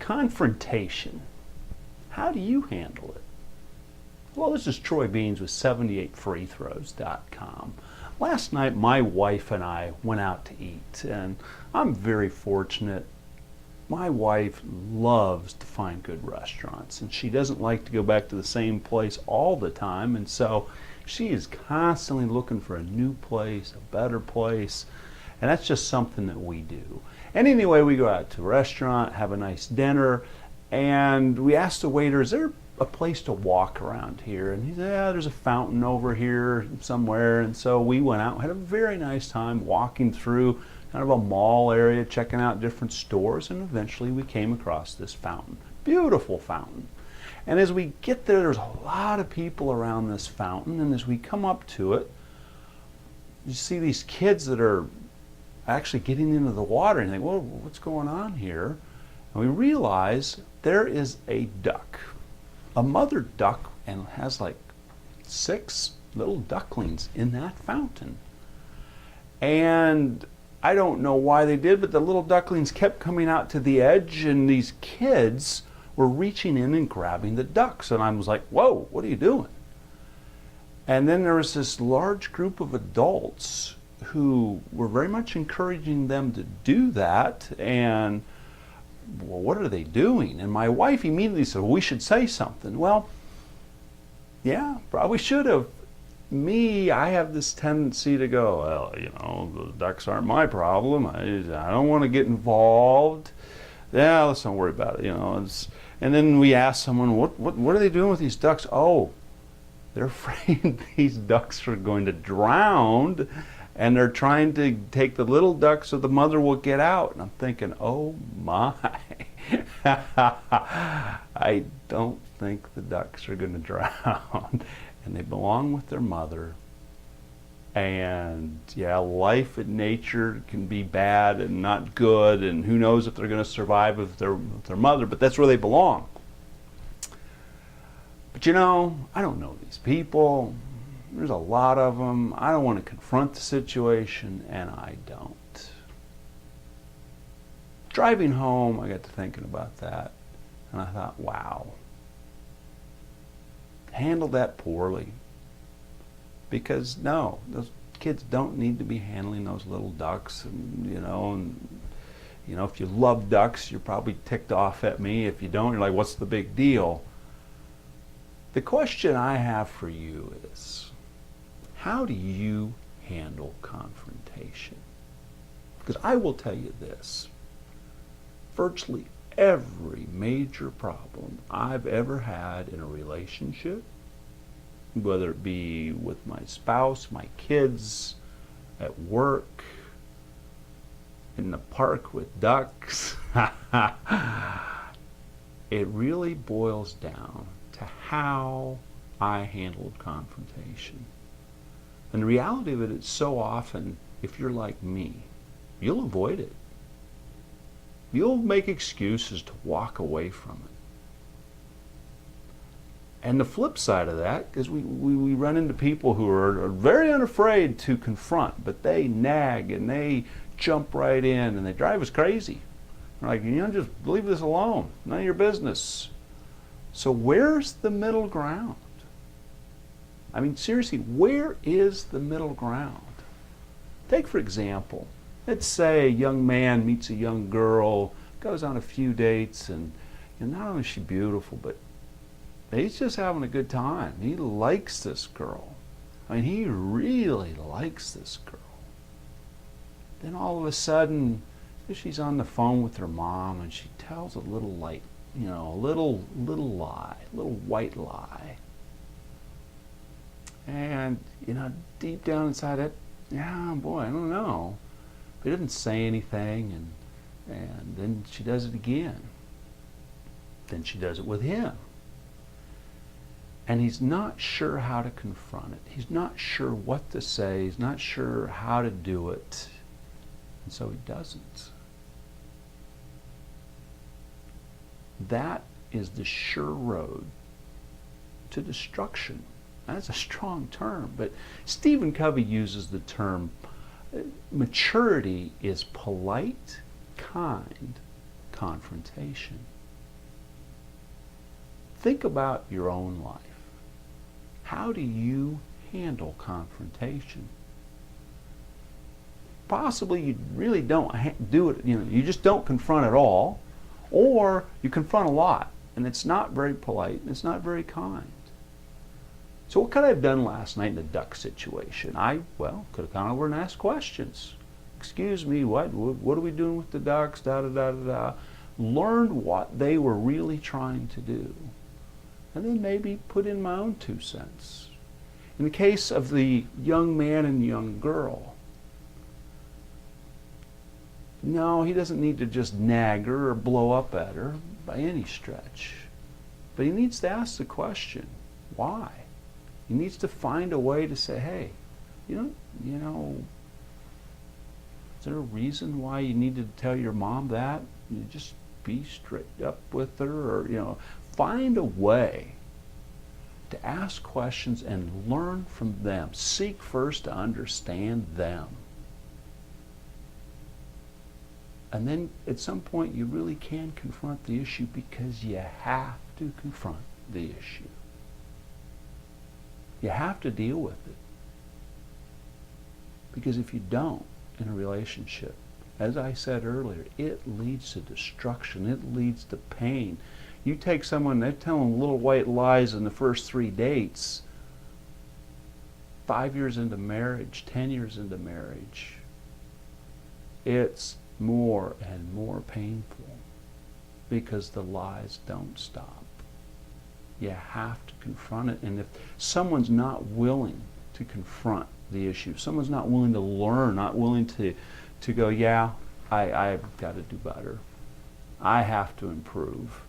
Confrontation. How do you handle it? Well, this is Troy Beans with 78freethrows.com. Last night, my wife and I went out to eat, and I'm very fortunate. My wife loves to find good restaurants, and she doesn't like to go back to the same place all the time, and so she is constantly looking for a new place, a better place, and that's just something that we do. And anyway, we go out to a restaurant, have a nice dinner, and we asked the waiter, is there a place to walk around here? And he said, yeah, there's a fountain over here somewhere. And so we went out and had a very nice time walking through kind of a mall area, checking out different stores, and eventually we came across this fountain. Beautiful fountain. And as we get there, there's a lot of people around this fountain, and as we come up to it, you see these kids that are actually getting into the water, and you think, well, what's going on here? And we realize there is a duck, a mother duck, and has like 6 little ducklings in that fountain. And I don't know why they did, but the little ducklings kept coming out to the edge, and these kids were reaching in and grabbing the ducks. And I was like, whoa, what are you doing? And then there was this large group of adults who were very much encouraging them to do that. And well, what are they doing? And my wife immediately said, well, we should say something. Well, yeah, probably should have. I have this tendency to go, well, you know, the ducks aren't my problem. I don't want to get involved. Yeah, let's not worry about it, you know. And then we ask someone, what are they doing with these ducks? Oh, they're afraid these ducks are going to drown, and they're trying to take the little ducks so the mother will get out. And I'm thinking, oh my. I don't think the ducks are going to drown. And they belong with their mother. And yeah, life in nature can be bad and not good, and who knows if they're going to survive with their mother, but that's where they belong. But you know, I don't know these people. There's a lot of them. I don't want to confront the situation, and I don't. Driving home, I got to thinking about that, and I thought, wow, handled that poorly. Because no, those kids don't need to be handling those little ducks, and you know, if you love ducks, you're probably ticked off at me. If you don't, you're like, what's the big deal? The question I have for you is, how do you handle confrontation? Because I will tell you this, virtually every major problem I've ever had in a relationship, whether it be with my spouse, my kids, at work, in the park with ducks, it really boils down to how I handled confrontation. And the reality of it is, so often, if you're like me, you'll avoid it. You'll make excuses to walk away from it. And the flip side of that is we run into people who are very unafraid to confront, but they nag and they jump right in and they drive us crazy. They're like, you know, just leave this alone. None of your business. So where's the middle ground? I mean, seriously, where is the middle ground? Take, for example, let's say a young man meets a young girl, goes on a few dates, and not only is she beautiful, but he's just having a good time. He likes this girl. I mean, he really likes this girl. Then all of a sudden, she's on the phone with her mom, and she tells a little lie, a little lie, a little white lie. And, deep down inside it, yeah, boy, I don't know. But he doesn't say anything, and then she does it again. Then she does it with him. And he's not sure how to confront it. He's not sure what to say. He's not sure how to do it. And so he doesn't. That is the sure road to destruction. That's a strong term, but Stephen Covey uses the term maturity is polite, kind confrontation. Think about your own life. How do you handle confrontation? Possibly you really don't do it, you just don't confront at all, or you confront a lot, and it's not very polite, and it's not very kind. So what could I have done last night in the duck situation? Well, could have gone over and asked questions. Excuse me, what are we doing with the ducks, da-da-da-da-da. Learned what they were really trying to do. And then maybe put in my own 2 cents. In the case of the young man and young girl, no, he doesn't need to just nag her or blow up at her by any stretch. But he needs to ask the question, why? He needs to find a way to say, hey, you know, is there a reason why you need to tell your mom that? You just be straight up with her, or, find a way to ask questions and learn from them. Seek first to understand them. And then at some point you really can confront the issue, because you have to confront the issue. You have to deal with it. Because if you don't in a relationship, as I said earlier, it leads to destruction. It leads to pain. You take someone, they're telling little white lies in the first 3 dates, 5 years into marriage, 10 years into marriage, it's more and more painful because the lies don't stop. You have to confront it. And if someone's not willing to confront the issue, if someone's not willing to learn, not willing to go, yeah, I've got to do better, I have to improve,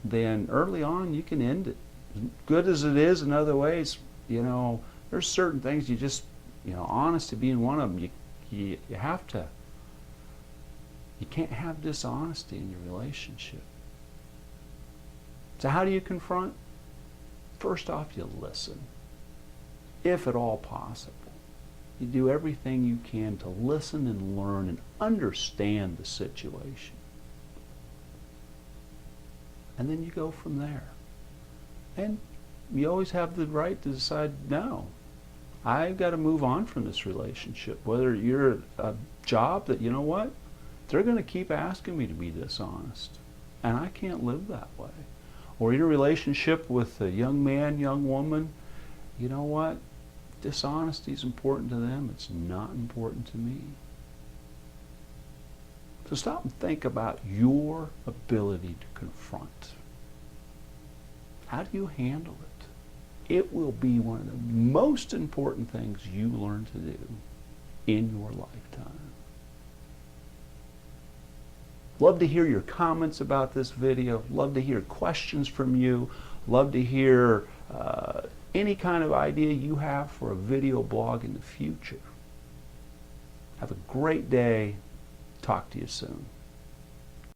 then early on you can end it. Good as it is in other ways, there's certain things you just, honesty being one of them, you have to, you can't have dishonesty in your relationship. So how do you confront? First off, you listen, if at all possible. You do everything you can to listen and learn and understand the situation. And then you go from there. And you always have the right to decide, no, I've got to move on from this relationship. Whether you're a job that, they're going to keep asking me to be dishonest, and I can't live that way. Or in a relationship with a young man, young woman, dishonesty is important to them. It's not important to me. So stop and think about your ability to confront. How do you handle it? It will be one of the most important things you learn to do in your lifetime. Love to hear your comments about this video. Love to hear questions from you. Love to hear any kind of idea you have for a video blog in the future. Have a great day. Talk to you soon.